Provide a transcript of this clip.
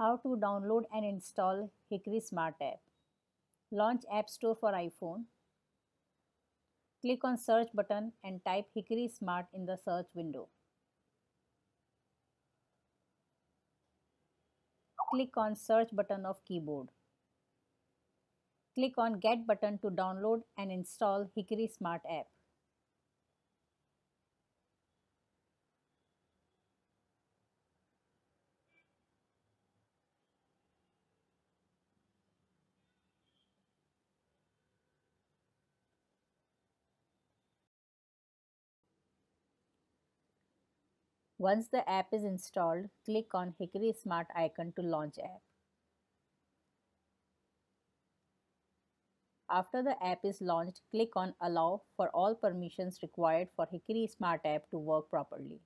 How to download and install Hickory Smart App. Launch App Store for iPhone. Click on Search button and type Hickory Smart in the search window. Click on Search button of keyboard. Click on Get button to download and install Hickory Smart App. Once the app is installed, click on Hickory Smart icon to launch app. After the app is launched, click on Allow for all permissions required for Hickory Smart app to work properly.